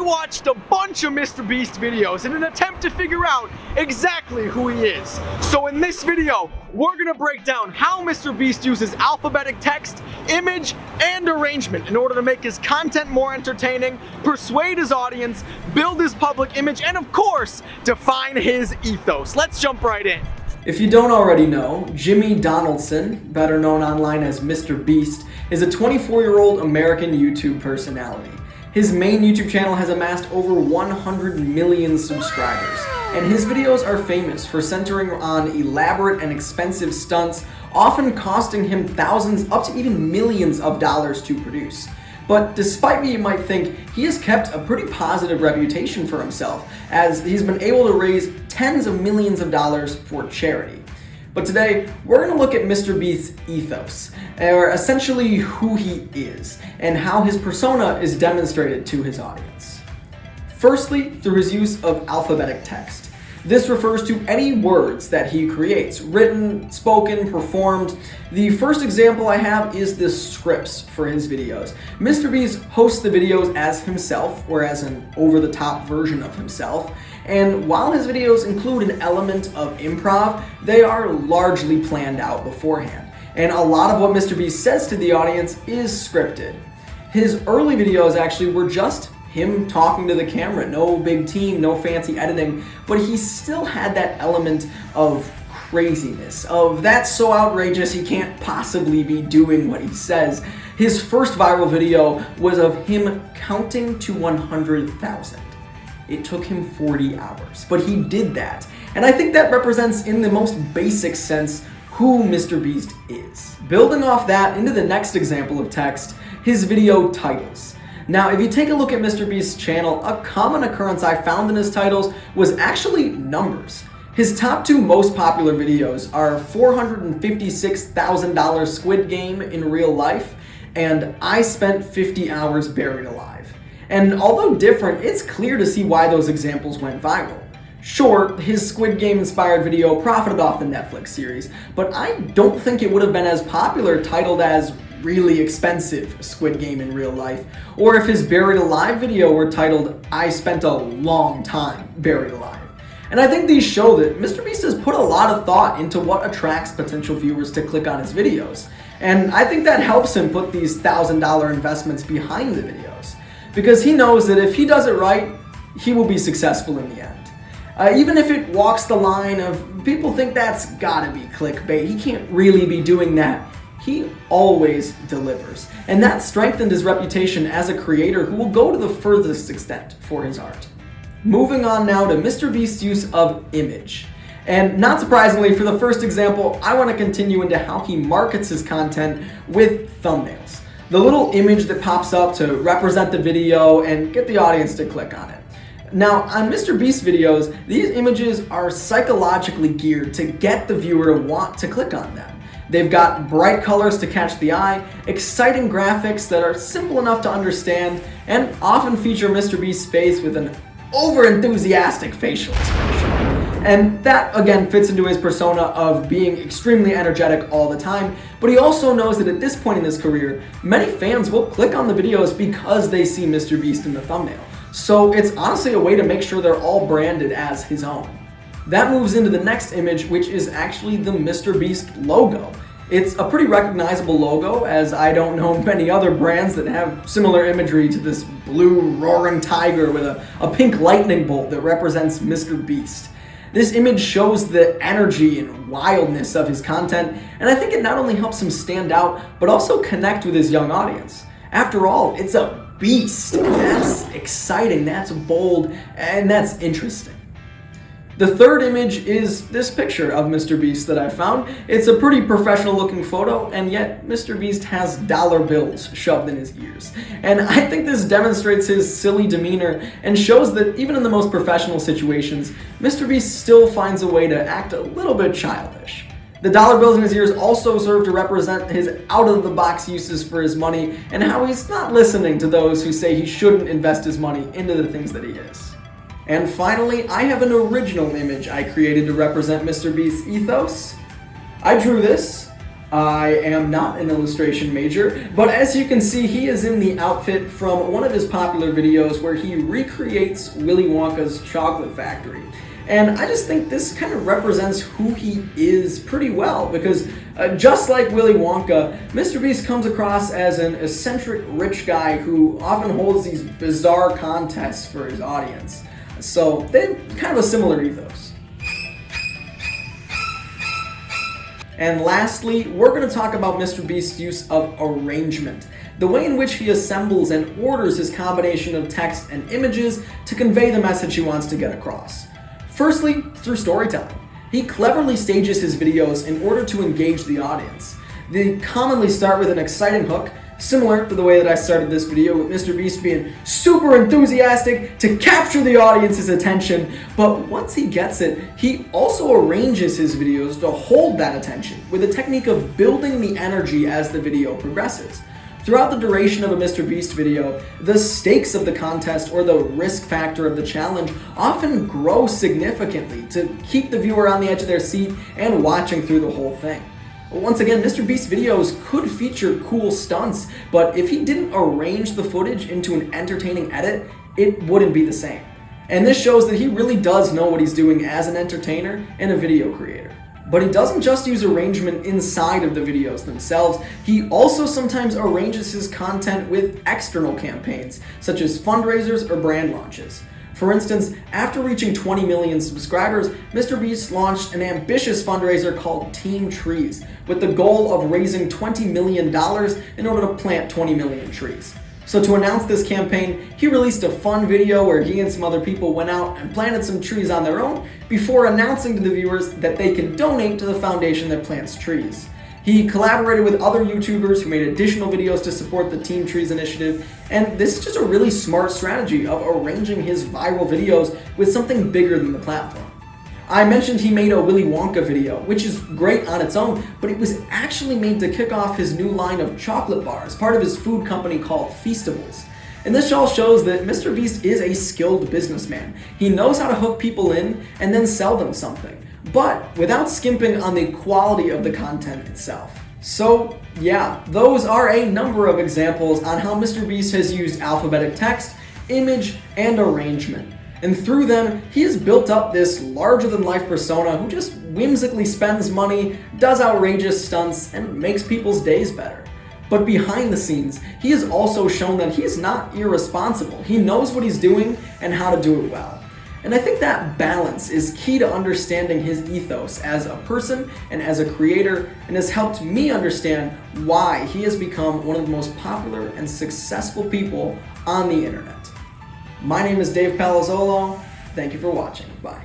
watched a bunch of MrBeast videos in an attempt to figure out exactly who he is. So in this video, we're gonna break down how MrBeast uses alphabetic text, image, and arrangement in order to make his content more entertaining, persuade his audience, build his public image, and of course, define his ethos. Let's jump right in. If you don't already know, Jimmy Donaldson, better known online as MrBeast, is a 24-year-old American YouTube personality. His main YouTube channel has amassed over 100 million subscribers, and his videos are famous for centering on elaborate and expensive stunts, often costing him thousands up to even millions of dollars to produce. But despite what you might think, he has kept a pretty positive reputation for himself, as he's been able to raise tens of millions of dollars for charity. But today, we're going to look at MrBeast's ethos, or essentially who he is, and how his persona is demonstrated to his audience. Firstly, through his use of alphabetic text. This refers to any words that he creates, written, spoken, performed. The first example I have is the scripts for his videos. MrBeast hosts the videos as himself, or as an over-the-top version of himself, and while his videos include an element of improv, they are largely planned out beforehand. And a lot of what MrBeast says to the audience is scripted. His early videos actually were just him talking to the camera, no big team, no fancy editing, but he still had that element of craziness, of that's so outrageous he can't possibly be doing what he says. His first viral video was of him counting to 100,000. It took him 40 hours, but he did that. And I think that represents in the most basic sense who MrBeast is. Building off that into the next example of text, his video titles. Now, if you take a look at MrBeast's channel, a common occurrence I found in his titles was actually numbers. His top two most popular videos are $456,000 Squid Game in real life and I spent 50 hours buried alive. And although different, it's clear to see why those examples went viral. Sure, his Squid Game inspired video profited off the Netflix series, but I don't think it would have been as popular titled as Really Expensive Squid Game in Real Life, or if his Buried Alive video were titled I Spent a Long Time Buried Alive. And I think these show that MrBeast has put a lot of thought into what attracts potential viewers to click on his videos. And I think that helps him put these $1,000 investments behind the videos, because he knows that if he does it right, he will be successful in the end. Even if it walks the line of people think that's gotta be clickbait, he can't really be doing that. He always delivers, and that strengthened his reputation as a creator who will go to the furthest extent for his art. Moving on now to MrBeast's use of image. And not surprisingly, for the first example, I want to continue into how he markets his content with thumbnails. The little image that pops up to represent the video and get the audience to click on it. Now, on MrBeast videos, these images are psychologically geared to get the viewer to want to click on them. They've got bright colors to catch the eye, exciting graphics that are simple enough to understand, and often feature MrBeast's face with an over-enthusiastic facial expression. And that, again, fits into his persona of being extremely energetic all the time, but he also knows that at this point in his career, many fans will click on the videos because they see MrBeast in the thumbnail. So it's honestly a way to make sure they're all branded as his own. That moves into the next image, which is actually the MrBeast logo. It's a pretty recognizable logo, as I don't know many other brands that have similar imagery to this blue roaring tiger with a pink lightning bolt that represents MrBeast. This image shows the energy and wildness of his content, and I think it not only helps him stand out, but also connect with his young audience. After all, it's a beast. That's exciting, that's bold, and that's interesting. The third image is this picture of MrBeast that I found. It's a pretty professional looking photo, and yet MrBeast has dollar bills shoved in his ears. And I think this demonstrates his silly demeanor and shows that even in the most professional situations, MrBeast still finds a way to act a little bit childish. The dollar bills in his ears also serve to represent his out-of-the-box uses for his money and how he's not listening to those who say he shouldn't invest his money into the things that he is. And finally, I have an original image I created to represent MrBeast's ethos. I drew this I am not an illustration major, but as you can see, he is in the outfit from one of his popular videos where he recreates Willy Wonka's chocolate factory. And I just think this kind of represents who he is pretty well, because just like Willy Wonka, MrBeast comes across as an eccentric rich guy who often holds these bizarre contests for his audience. So they have kind of a similar ethos. And lastly, we're going to talk about MrBeast's use of arrangement, the way in which he assembles and orders his combination of text and images to convey the message he wants to get across. Firstly, through storytelling. He cleverly stages his videos in order to engage the audience. They commonly start with an exciting hook, similar to the way that I started this video with MrBeast being super enthusiastic to capture the audience's attention, but once he gets it, he also arranges his videos to hold that attention with a technique of building the energy as the video progresses. Throughout the duration of a MrBeast video, the stakes of the contest or the risk factor of the challenge often grow significantly to keep the viewer on the edge of their seat and watching through the whole thing. Once again, MrBeast videos could feature cool stunts, but if he didn't arrange the footage into an entertaining edit, it wouldn't be the same. And this shows that he really does know what he's doing as an entertainer and a video creator. But he doesn't just use arrangement inside of the videos themselves, he also sometimes arranges his content with external campaigns, such as fundraisers or brand launches. For instance, after reaching 20 million subscribers, MrBeast launched an ambitious fundraiser called Team Trees, with the goal of raising $20 million in order to plant 20 million trees. So to announce this campaign, he released a fun video where he and some other people went out and planted some trees on their own before announcing to the viewers that they can donate to the foundation that plants trees. He collaborated with other YouTubers who made additional videos to support the Team Trees initiative, and this is just a really smart strategy of arranging his viral videos with something bigger than the platform. I mentioned he made a Willy Wonka video, which is great on its own, but it was actually made to kick off his new line of chocolate bars, part of his food company called Feastables. And this all shows that MrBeast is a skilled businessman. He knows how to hook people in and then sell them something, but without skimping on the quality of the content itself. So yeah, those are a number of examples on how MrBeast has used alphabetic text, image, and arrangement. And through them, he has built up this larger-than-life persona who just whimsically spends money, does outrageous stunts, and makes people's days better. But behind the scenes, he has also shown that he's not irresponsible. He knows what he's doing and how to do it well. And I think that balance is key to understanding his ethos as a person and as a creator, and has helped me understand why he has become one of the most popular and successful people on the internet. My name is Dave Palazzolo. Thank you for watching. Bye.